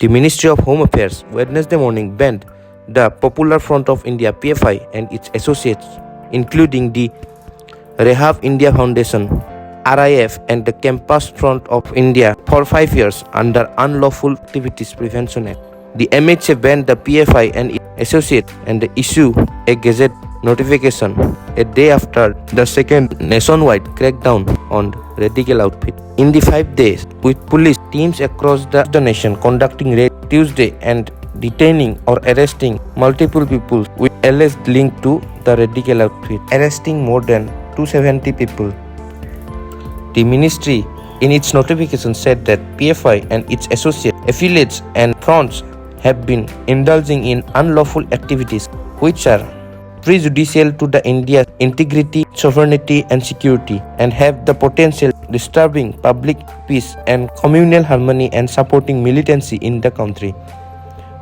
The Ministry of Home Affairs Wednesday morning banned the Popular Front of India PFI and its associates, including the Rehab India Foundation RIF and the Campus Front of India for 5 years under Unlawful Activities Prevention Act. The MHA banned the PFI and its associates and issued a Gazette notification a day after the second nationwide crackdown on radical outfit. In the 5 days, with police teams across the nation conducting raids Tuesday and detaining or arresting multiple people with alleged link to the radical outfit, arresting more than 270 people. The ministry in its notification said that PFI and its associates, affiliates and fronts have been indulging in unlawful activities which are prejudicial to the India's integrity, sovereignty and security and have the potential disturbing public peace and communal harmony and supporting militancy in the country.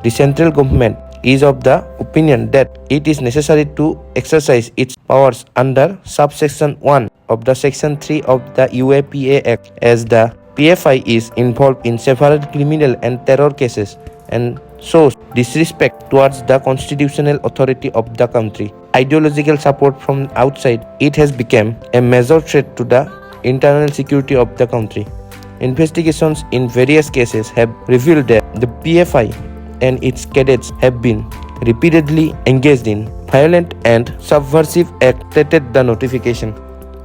The central government is of the opinion that it is necessary to exercise its powers under subsection 1 of the section 3 of the UAPA Act, as the PFI is involved in several criminal and terror cases and shows disrespect towards the constitutional authority of the country. Ideological support from outside, it has become a major threat to the internal security of the country. Investigations in various cases have revealed that the PFI and its cadets have been repeatedly engaged in violent and subversive acts, stated the notification.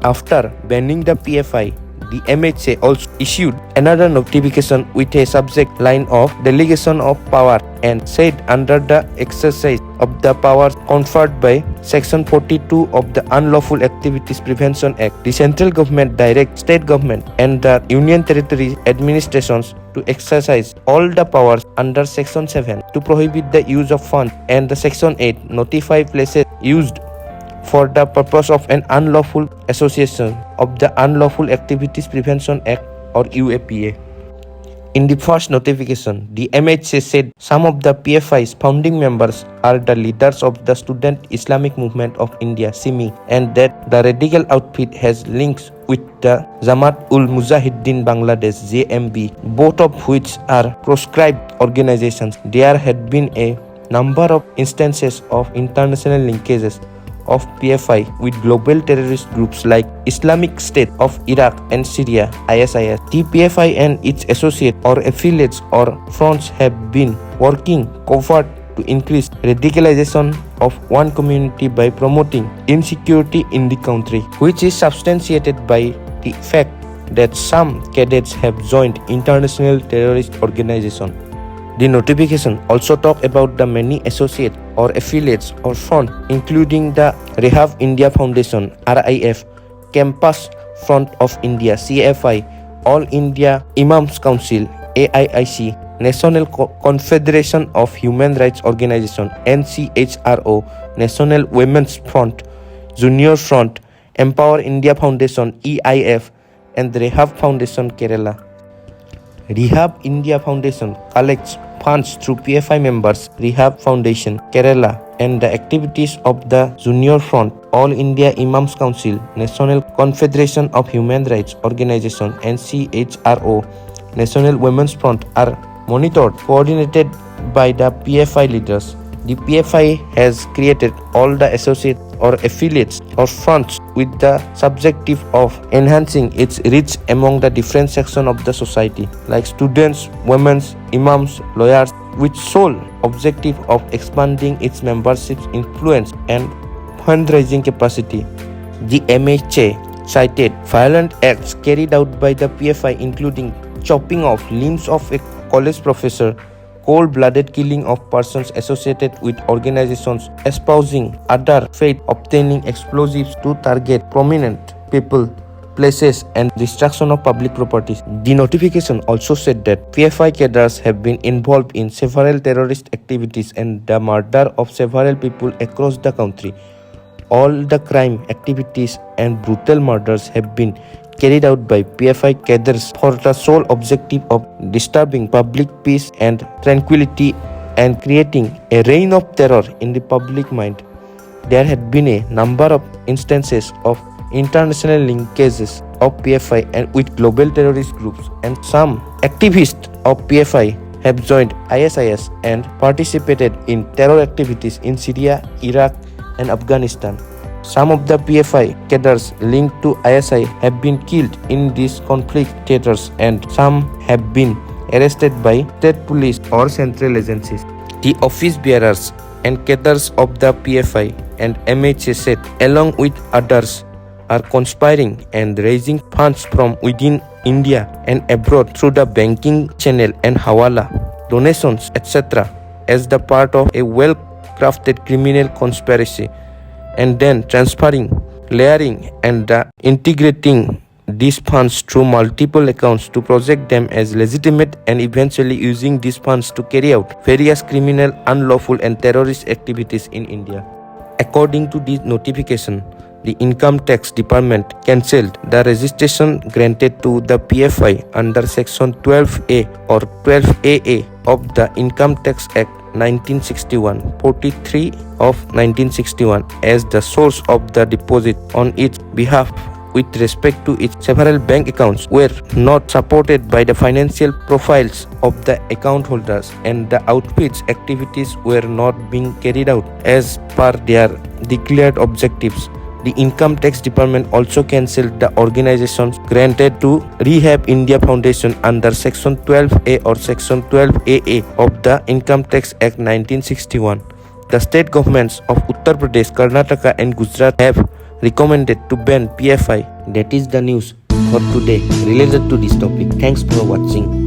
After banning the PFI, the MHA also issued another notification with a subject line of delegation of power and said under the exercise of the powers conferred by Section 42 of the Unlawful Activities Prevention Act, the central government directs state government and the union territory administrations to exercise all the powers under Section 7 to prohibit the use of funds and the Section 8 notify places used for the purpose of an unlawful association of the Unlawful Activities Prevention Act or UAPA. In the first notification, the MHA said some of the PFI's founding members are the leaders of the Student Islamic Movement of India (SIMI) and that the radical outfit has links with the Jamaat-ul-Mujahideen Bangladesh (JMB), both of which are proscribed organizations. There had been a number of instances of international linkages of PFI with global terrorist groups like Islamic State of Iraq and Syria (ISIS). The PFI and its associates or affiliates or fronts have been working covert to increase radicalization of one community by promoting insecurity in the country, which is substantiated by the fact that some cadets have joined international terrorist organizations. The notification also talked about the many associates or affiliates or front, including the Rehab India Foundation (RIF), Campus Front of India (CFI), All India Imams Council (AIIC), National Confederation of Human Rights Organization (NCHRO), National Women's Front, Junior Front, Empower India Foundation (EIF), and the Rehab Foundation Kerala. Rehab India Foundation collects funds through PFI members, Rehab Foundation, Kerala, and the activities of the Junior Front, All India Imams Council, National Confederation of Human Rights Organization (NCHRO), National Women's Front are monitored, coordinated by the PFI leaders. The PFI has created all the associates or affiliates or fronts with the objective of enhancing its reach among the different sections of the society, like students, women, imams, lawyers, with sole objective of expanding its membership's influence and fundraising capacity. The MHA cited violent acts carried out by the PFI, including chopping off limbs of a college professor, cold-blooded killing of persons associated with organizations espousing other faith, obtaining explosives to target prominent people, places, and destruction of public properties. The notification also said that PFI cadres have been involved in several terrorist activities and the murder of several people across the country. All the crime activities and brutal murders have been carried out by PFI cadres for the sole objective of disturbing public peace and tranquility and creating a reign of terror in the public mind. There had been a number of instances of international linkages of PFI and with global terrorist groups, and some activists of PFI have joined ISIS and participated in terror activities in Syria, Iraq, and Afghanistan. Some of the PFI cadres linked to ISI have been killed in these conflict theaters, and some have been arrested by state police or central agencies. The office bearers and cadres of the PFI and MHSet, along with others, are conspiring and raising funds from within India and abroad through the banking channel and hawala, donations, etc., as the part of a well-crafted criminal conspiracy, and then transferring, layering, and integrating these funds through multiple accounts to project them as legitimate, and eventually using these funds to carry out various criminal, unlawful, and terrorist activities in India. According to this notification, the Income Tax Department cancelled the registration granted to the PFI under Section 12A or 12AA of the Income Tax Act 1961, 43 of 1961 as the source of the deposit on its behalf with respect to its several bank accounts were not supported by the financial profiles of the account holders, and the outreach activities were not being carried out as per their declared objectives. The Income Tax Department also cancelled the organizations granted to Rehab India Foundation under Section 12A or Section 12AA of the Income Tax Act 1961. The state governments of Uttar Pradesh, Karnataka, and Gujarat have recommended to ban PFI. That is the news for today related to this topic. Thanks for watching.